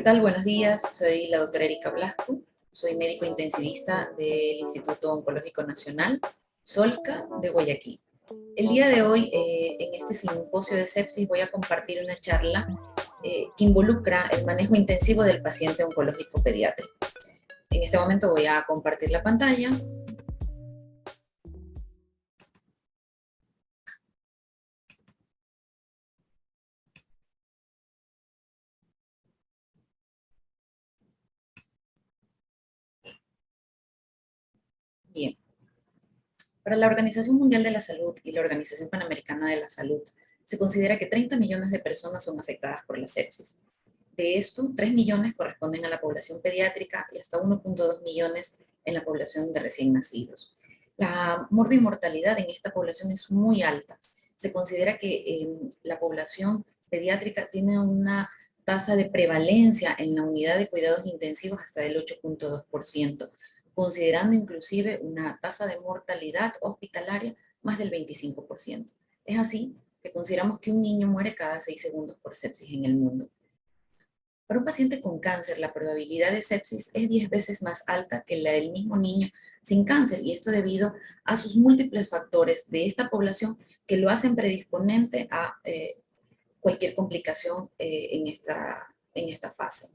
¿Qué tal? Buenos días. Soy la doctora Erika Blasco. Soy médico intensivista del Instituto Oncológico Nacional, SOLCA, de Guayaquil. El día de hoy, en este simposio de sepsis, voy a compartir una charla que involucra el manejo intensivo del paciente oncológico pediátrico. En este momento voy a compartir la pantalla. Bien. Para la Organización Mundial de la Salud y la Organización Panamericana de la Salud, se considera que 30 millones de personas son afectadas por la sepsis. De esto, 3 millones corresponden a la población pediátrica y hasta 1.2 millones en la población de recién nacidos. La morbimortalidad en esta población es muy alta. Se considera que la población pediátrica tiene una tasa de prevalencia en la unidad de cuidados intensivos hasta del 8.2%, considerando inclusive una tasa de mortalidad hospitalaria más del 25%. Es así que consideramos que un niño muere cada 6 segundos por sepsis en el mundo. Para un paciente con cáncer, la probabilidad de sepsis es 10 veces más alta que la del mismo niño sin cáncer, y esto debido a sus múltiples factores de esta población que lo hacen predisponente a cualquier complicación en esta fase.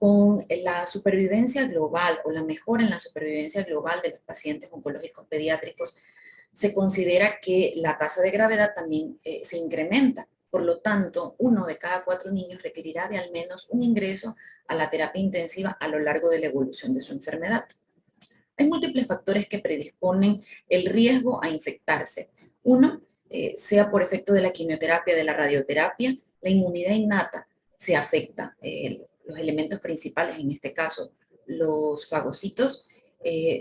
Con la supervivencia global o la mejora en la supervivencia global de los pacientes oncológicos pediátricos, se considera que la tasa de gravedad también se incrementa. Por lo tanto, 1 de cada 4 niños requerirá de al menos un ingreso a la terapia intensiva a lo largo de la evolución de su enfermedad. Hay múltiples factores que predisponen el riesgo a infectarse. Uno, sea por efecto de la quimioterapia, de la radioterapia, la inmunidad innata se afecta. Los elementos principales, en este caso, los fagocitos,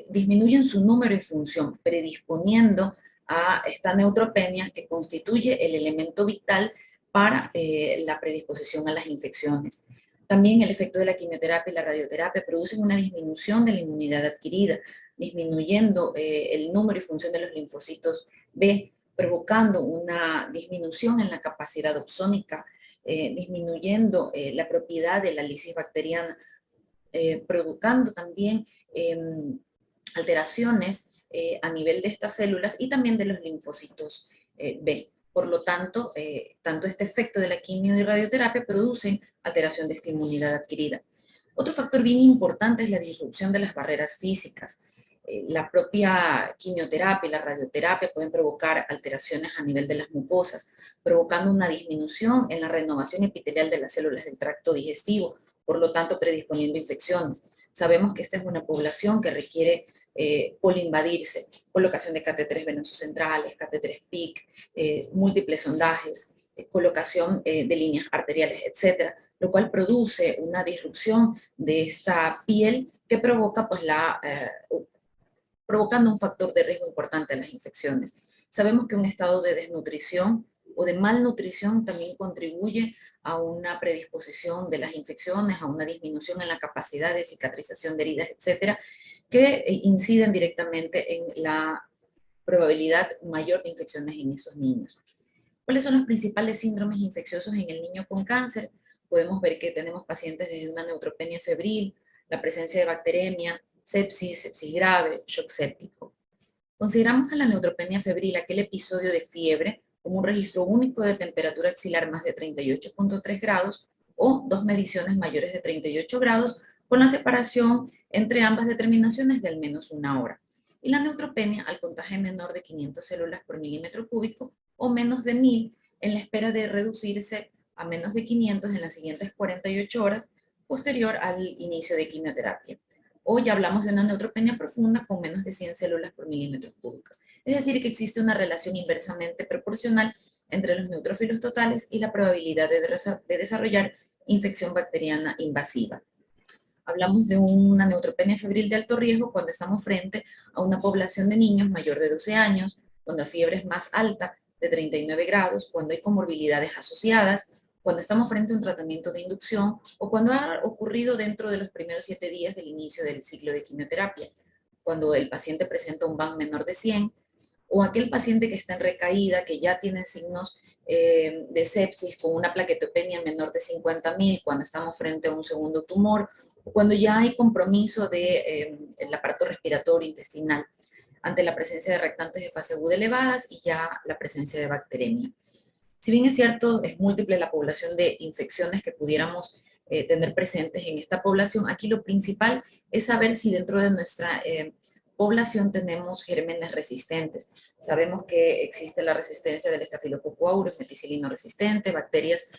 disminuyen su número y función, predisponiendo a esta neutropenia que constituye el elemento vital para la predisposición a las infecciones. También el efecto de la quimioterapia y la radioterapia producen una disminución de la inmunidad adquirida, disminuyendo el número y función de los linfocitos B, provocando una disminución en la capacidad opsónica, disminuyendo la propiedad de la lisis bacteriana, provocando también alteraciones a nivel de estas células y también de los linfocitos B. Por lo tanto, tanto este efecto de la quimio y radioterapia producen alteración de esta inmunidad adquirida. Otro factor bien importante es la disrupción de las barreras físicas. La propia quimioterapia y la radioterapia pueden provocar alteraciones a nivel de las mucosas, provocando una disminución en la renovación epitelial de las células del tracto digestivo, por lo tanto predisponiendo infecciones. Sabemos que esta es una población que requiere polinvadirse, colocación de catéteres venosos centrales, catéteres PIC, múltiples sondajes, colocación de líneas arteriales, etcétera, lo cual produce una disrupción de esta piel que provoca provocando un factor de riesgo importante en las infecciones. Sabemos que un estado de desnutrición o de malnutrición también contribuye a una predisposición de las infecciones, a una disminución en la capacidad de cicatrización de heridas, etcétera, que inciden directamente en la probabilidad mayor de infecciones en esos niños. ¿Cuáles son los principales síndromes infecciosos en el niño con cáncer? Podemos ver que tenemos pacientes desde una neutropenia febril, la presencia de bacteremia, sepsis grave, shock séptico. Consideramos a la neutropenia febril aquel episodio de fiebre como un registro único de temperatura axilar más de 38.3 grados o 2 mediciones mayores de 38 grados con la separación entre ambas determinaciones de al menos 1 hora. Y la neutropenia al puntaje menor de 500 células por milímetro cúbico o menos de 1000 en la espera de reducirse a menos de 500 en las siguientes 48 horas posterior al inicio de quimioterapia. O ya hablamos de una neutropenia profunda con menos de 100 células por milímetros cúbicos. Es decir, que existe una relación inversamente proporcional entre los neutrófilos totales y la probabilidad de desarrollar infección bacteriana invasiva. Hablamos de una neutropenia febril de alto riesgo cuando estamos frente a una población de niños mayor de 12 años, cuando la fiebre es más alta de 39 grados, cuando hay comorbilidades asociadas, cuando estamos frente a un tratamiento de inducción o cuando ha ocurrido dentro de los primeros 7 días del inicio del ciclo de quimioterapia, cuando el paciente presenta un BAN menor de 100, o aquel paciente que está en recaída, que ya tiene signos de sepsis con una plaquetopenia menor de 50.000 cuando estamos frente a un segundo tumor, o cuando ya hay compromiso del aparato respiratorio intestinal ante la presencia de reactantes de fase aguda elevadas y ya la presencia de bacteremia. Si bien es cierto, es múltiple la población de infecciones que pudiéramos tener presentes en esta población, aquí lo principal es saber si dentro de nuestra población tenemos gérmenes resistentes. Sabemos que existe la resistencia del estafilococo aureus, meticilino resistente, bacterias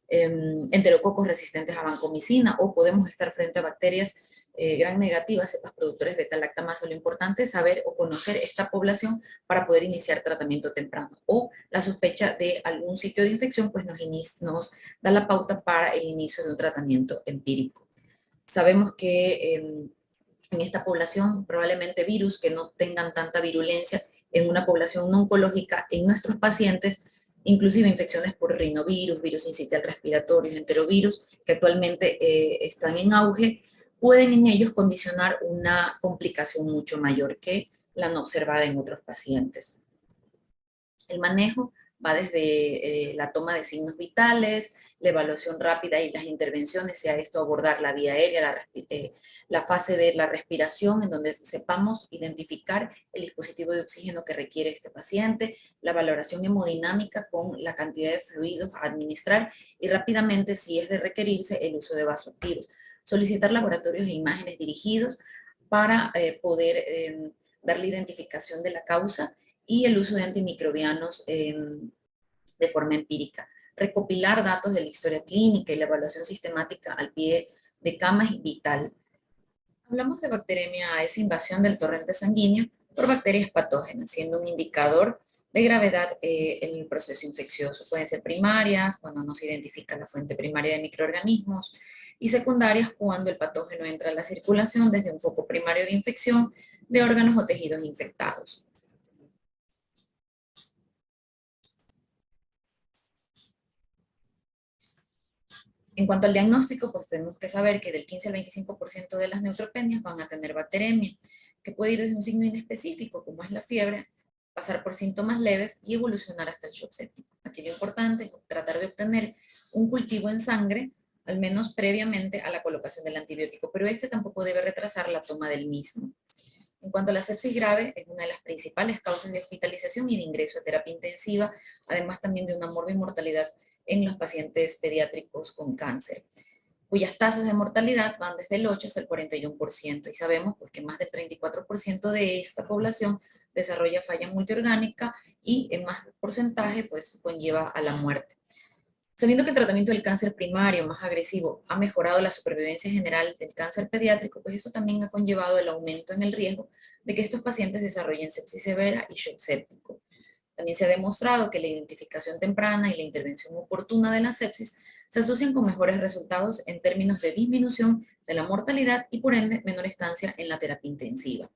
enterococos resistentes a vancomicina, o podemos estar frente a bacterias gran negativas, cepas productores beta-lactamasa. Lo importante es saber o conocer esta población para poder iniciar tratamiento temprano. O la sospecha de algún sitio de infección, pues nos da la pauta para el inicio de un tratamiento empírico. Sabemos que en esta población probablemente virus que no tengan tanta virulencia en una población no oncológica, en nuestros pacientes, inclusive infecciones por rinovirus, virus sincitial respiratorio, enterovirus, que actualmente están en auge, pueden en ellos condicionar una complicación mucho mayor que la no observada en otros pacientes. El manejo va desde la toma de signos vitales, la evaluación rápida y las intervenciones, sea esto abordar la vía aérea, la fase de la respiración, en donde sepamos identificar el dispositivo de oxígeno que requiere este paciente, la valoración hemodinámica con la cantidad de fluidos a administrar y rápidamente, si es de requerirse, el uso de vasoactivos. Solicitar laboratorios e imágenes dirigidos para poder dar la identificación de la causa y el uso de antimicrobianos de forma empírica. Recopilar datos de la historia clínica y la evaluación sistemática al pie de cama es vital. Hablamos de bacteremia, esa invasión del torrente sanguíneo por bacterias patógenas, siendo un indicador de gravedad en el proceso infeccioso. Pueden ser primarias, cuando no se identifica la fuente primaria de microorganismos, y secundarias, cuando el patógeno entra a la circulación desde un foco primario de infección de órganos o tejidos infectados. En cuanto al diagnóstico, pues tenemos que saber que del 15 al 25% de las neutropenias van a tener bacteremia, que puede ir desde un signo inespecífico, como es la fiebre, pasar por síntomas leves y evolucionar hasta el shock séptico. Aquí lo importante es tratar de obtener un cultivo en sangre, al menos previamente a la colocación del antibiótico, pero este tampoco debe retrasar la toma del mismo. En cuanto a la sepsis grave, es una de las principales causas de hospitalización y de ingreso a terapia intensiva, además también de una mortalidad en los pacientes pediátricos con cáncer, cuyas tasas de mortalidad van desde el 8 hasta el 41%, y sabemos pues, que más del 34% de esta población desarrolla falla multiorgánica y en más porcentaje pues, conlleva a la muerte. Sabiendo que el tratamiento del cáncer primario más agresivo ha mejorado la supervivencia general del cáncer pediátrico, pues eso también ha conllevado el aumento en el riesgo de que estos pacientes desarrollen sepsis severa y shock séptico. También se ha demostrado que la identificación temprana y la intervención oportuna de la sepsis se asocian con mejores resultados en términos de disminución de la mortalidad y por ende menor estancia en la terapia intensiva.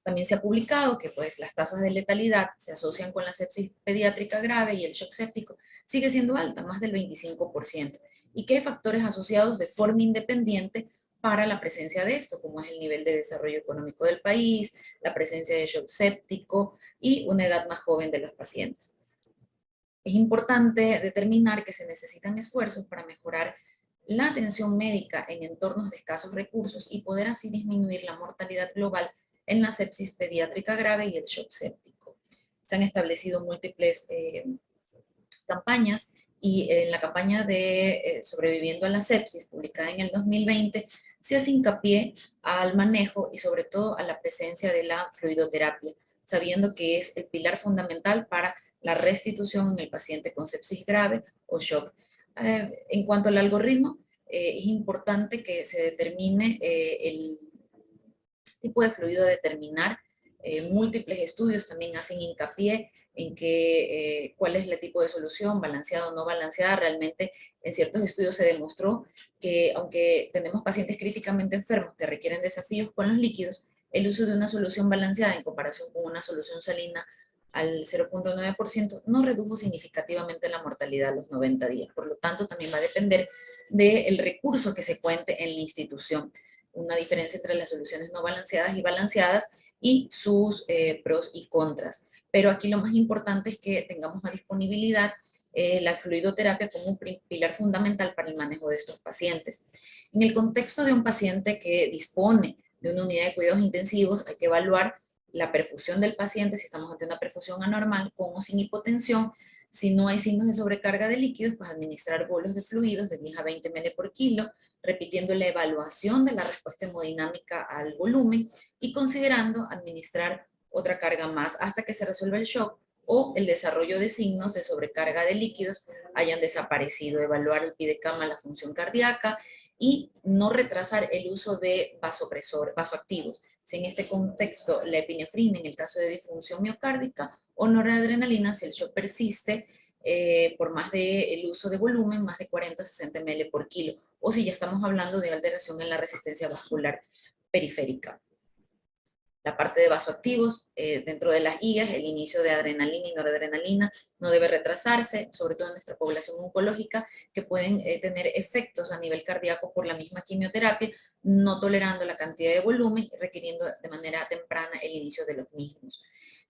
También se ha publicado que pues, las tasas de letalidad se asocian con la sepsis pediátrica grave y el shock séptico sigue siendo alta, más del 25%, y que hay factores asociados de forma independiente para la presencia de esto, como es el nivel de desarrollo económico del país, la presencia de shock séptico y una edad más joven de los pacientes. Es importante determinar que se necesitan esfuerzos para mejorar la atención médica en entornos de escasos recursos y poder así disminuir la mortalidad global en la sepsis pediátrica grave y el shock séptico. Se han establecido múltiples campañas y en la campaña de Sobreviviendo a la Sepsis, publicada en el 2020, se hace hincapié al manejo y sobre todo a la presencia de la fluidoterapia, sabiendo que es el pilar fundamental para la restitución en el paciente con sepsis grave o shock. En cuanto al algoritmo, es importante que se determine el tipo de fluido a determinar. Múltiples estudios también hacen hincapié en que cuál es el tipo de solución, balanceada o no balanceada. Realmente en ciertos estudios se demostró que aunque tenemos pacientes críticamente enfermos que requieren desafíos con los líquidos, el uso de una solución balanceada en comparación con una solución salina al 0.9% no redujo significativamente la mortalidad a los 90 días. Por lo tanto, también va a depender del recurso que se cuente en la institución. Una diferencia entre las soluciones no balanceadas y balanceadas y sus pros y contras. Pero aquí lo más importante es que tengamos una disponibilidad la fluidoterapia como un pilar fundamental para el manejo de estos pacientes. En el contexto de un paciente que dispone de una unidad de cuidados intensivos, hay que evaluar la perfusión del paciente, si estamos ante una perfusión anormal, con o sin hipotensión. Si no hay signos de sobrecarga de líquidos, pues administrar bolos de fluidos de 10 a 20 ml por kilo, repitiendo la evaluación de la respuesta hemodinámica al volumen y considerando administrar otra carga más hasta que se resuelva el shock o el desarrollo de signos de sobrecarga de líquidos hayan desaparecido. Evaluar el pidecama, la función cardíaca y no retrasar el uso de vasoactivos. Si en este contexto la epinefrina en el caso de disfunción miocárdica o noradrenalina si el shock persiste por más del uso de volumen, más de 40-60 ml por kilo, o si ya estamos hablando de alteración en la resistencia vascular periférica. La parte de vasoactivos, dentro de las guías, el inicio de adrenalina y noradrenalina no debe retrasarse, sobre todo en nuestra población oncológica, que pueden tener efectos a nivel cardíaco por la misma quimioterapia, no tolerando la cantidad de volumen, requiriendo de manera temprana el inicio de los mismos.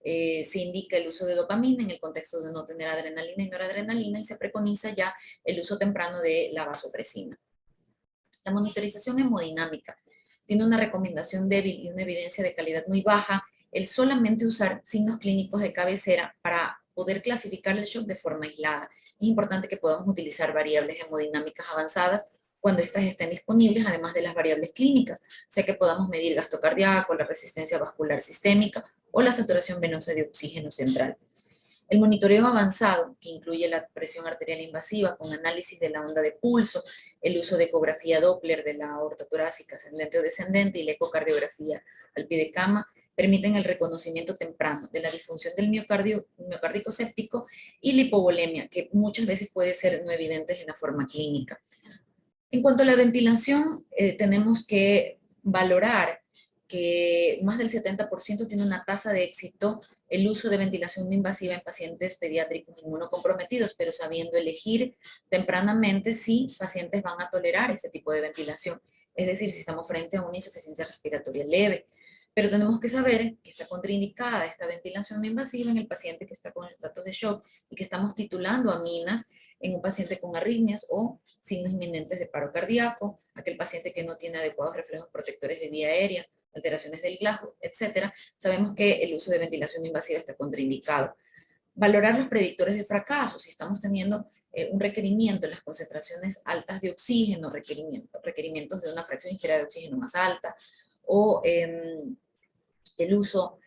Se indica el uso de dopamina en el contexto de no tener adrenalina y noradrenalina y se preconiza ya el uso temprano de la vasopresina. La monitorización hemodinámica tiene una recomendación débil y una evidencia de calidad muy baja, el solamente usar signos clínicos de cabecera para poder clasificar el shock de forma aislada. Es importante que podamos utilizar variables hemodinámicas avanzadas cuando estas estén disponibles, además de las variables clínicas, sea que podamos medir gasto cardíaco, la resistencia vascular sistémica o la saturación venosa de oxígeno central. El monitoreo avanzado, que incluye la presión arterial invasiva con análisis de la onda de pulso, el uso de ecografía Doppler de la aorta torácica ascendente o descendente y la ecocardiografía al pie de cama, permiten el reconocimiento temprano de la disfunción del miocárdico séptico y la hipovolemia, que muchas veces puede ser no evidentes en la forma clínica. En cuanto a la ventilación, tenemos que valorar que más del 70% tiene una tasa de éxito el uso de ventilación no invasiva en pacientes pediátricos inmunocomprometidos, pero sabiendo elegir tempranamente si pacientes van a tolerar este tipo de ventilación. Es decir, si estamos frente a una insuficiencia respiratoria leve. Pero tenemos que saber que está contraindicada esta ventilación no invasiva en el paciente que está con datos de shock y que estamos titulando aminas en un paciente con arritmias o signos inminentes de paro cardíaco, aquel paciente que no tiene adecuados reflejos protectores de vía aérea, alteraciones del glasgow, etcétera. Sabemos que el uso de ventilación invasiva está contraindicado. Valorar los predictores de fracaso, si estamos teniendo un requerimiento en las concentraciones altas de oxígeno, requerimientos de una fracción inspirada de oxígeno más alta, o el uso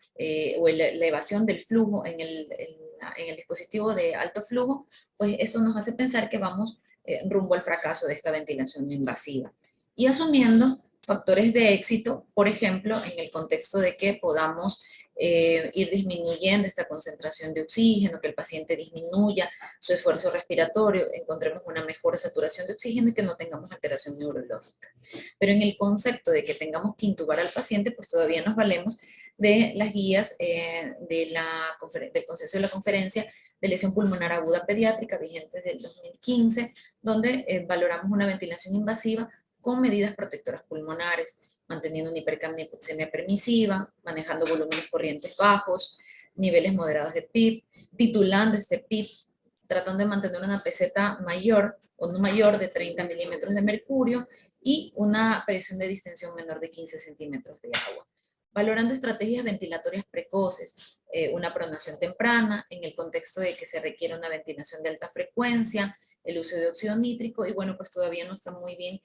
o la evasión del flujo en el dispositivo de alto flujo, pues eso nos hace pensar que vamos rumbo al fracaso de esta ventilación no invasiva. Y asumiendo factores de éxito, por ejemplo, en el contexto de que podamos ir disminuyendo esta concentración de oxígeno, que el paciente disminuya su esfuerzo respiratorio, encontremos una mejor saturación de oxígeno y que no tengamos alteración neurológica. Pero en el concepto de que tengamos que intubar al paciente, pues todavía nos valemos de las guías del consenso de la conferencia de lesión pulmonar aguda pediátrica vigentes del 2015, donde valoramos una ventilación invasiva con medidas protectoras pulmonares, manteniendo una hipercapnia hipoxemia permisiva, manejando volúmenes corrientes bajos, niveles moderados de PIB, titulando este PIB, tratando de mantener una peseta mayor o no mayor de 30 milímetros de mercurio y una presión de distensión menor de 15 centímetros de agua. Valorando estrategias ventilatorias precoces, una pronación temprana, en el contexto de que se requiere una ventilación de alta frecuencia, el uso de óxido nítrico, y bueno, pues todavía no está muy bien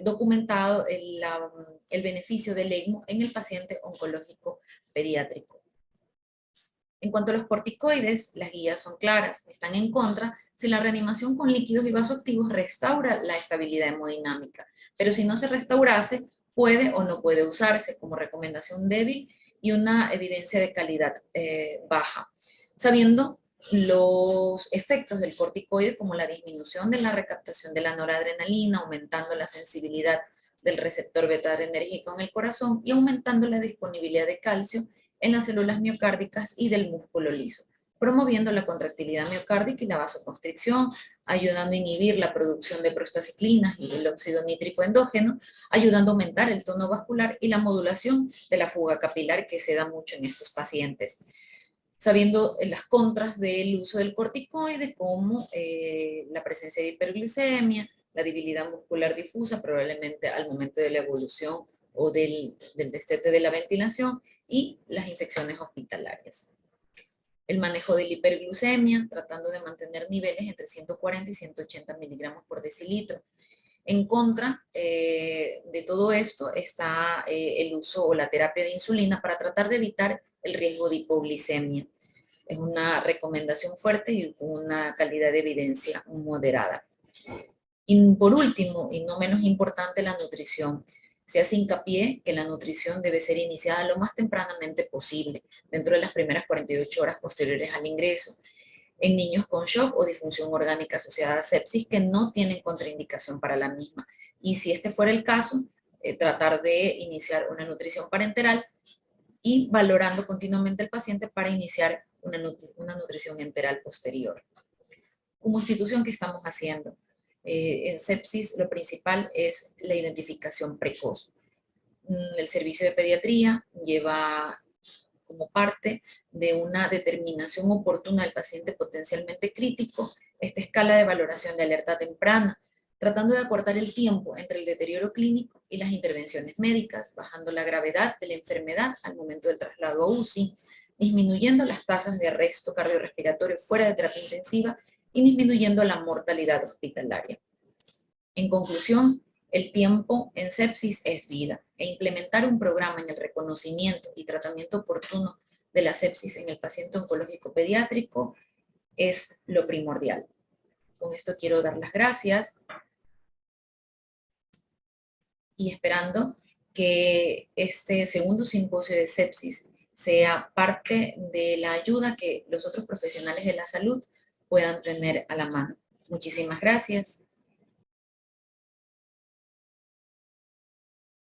documentado el beneficio del ECMO en el paciente oncológico pediátrico. En cuanto a los corticoides, las guías son claras, están en contra si la reanimación con líquidos y vasoactivos restaura la estabilidad hemodinámica, pero si no se restaurase, puede o no puede usarse como recomendación débil y una evidencia de calidad baja, sabiendo los efectos del corticoide como la disminución de la recaptación de la noradrenalina, aumentando la sensibilidad del receptor beta-adrenérgico en el corazón y aumentando la disponibilidad de calcio en las células miocárdicas y del músculo liso, promoviendo la contractilidad miocárdica y la vasoconstricción, ayudando a inhibir la producción de prostaciclinas y el óxido nítrico endógeno, ayudando a aumentar el tono vascular y la modulación de la fuga capilar que se da mucho en estos pacientes. sabiendo las contras del uso del corticoide, como la presencia de hiperglicemia, la debilidad muscular difusa, probablemente al momento de la evolución o del destete de la ventilación, y las infecciones hospitalarias. El manejo de la hiperglucemia, tratando de mantener niveles entre 140 y 180 miligramos por decilitro. En contra de todo esto está el uso o la terapia de insulina para tratar de evitar el riesgo de hipoglicemia. Es una recomendación fuerte y una calidad de evidencia moderada. Y por último, y no menos importante, la nutrición. Se hace hincapié que la nutrición debe ser iniciada lo más tempranamente posible, dentro de las primeras 48 horas posteriores al ingreso, en niños con shock o disfunción orgánica asociada a sepsis que no tienen contraindicación para la misma. Y si este fuera el caso, tratar de iniciar una nutrición parenteral y valorando continuamente al paciente para iniciar una nutrición enteral posterior. Como institución, ¿qué estamos haciendo? En sepsis lo principal es la identificación precoz. El servicio de pediatría lleva como parte de una determinación oportuna del paciente potencialmente crítico esta escala de valoración de alerta temprana, tratando de acortar el tiempo entre el deterioro clínico y las intervenciones médicas, bajando la gravedad de la enfermedad al momento del traslado a UCI, disminuyendo las tasas de arresto cardiorrespiratorio fuera de terapia intensiva y disminuyendo la mortalidad hospitalaria. En conclusión, el tiempo en sepsis es vida, e implementar un programa en el reconocimiento y tratamiento oportuno de la sepsis en el paciente oncológico pediátrico es lo primordial. Con esto quiero dar las gracias y esperando que este segundo simposio de sepsis sea parte de la ayuda que los otros profesionales de la salud puedan tener a la mano. Muchísimas gracias.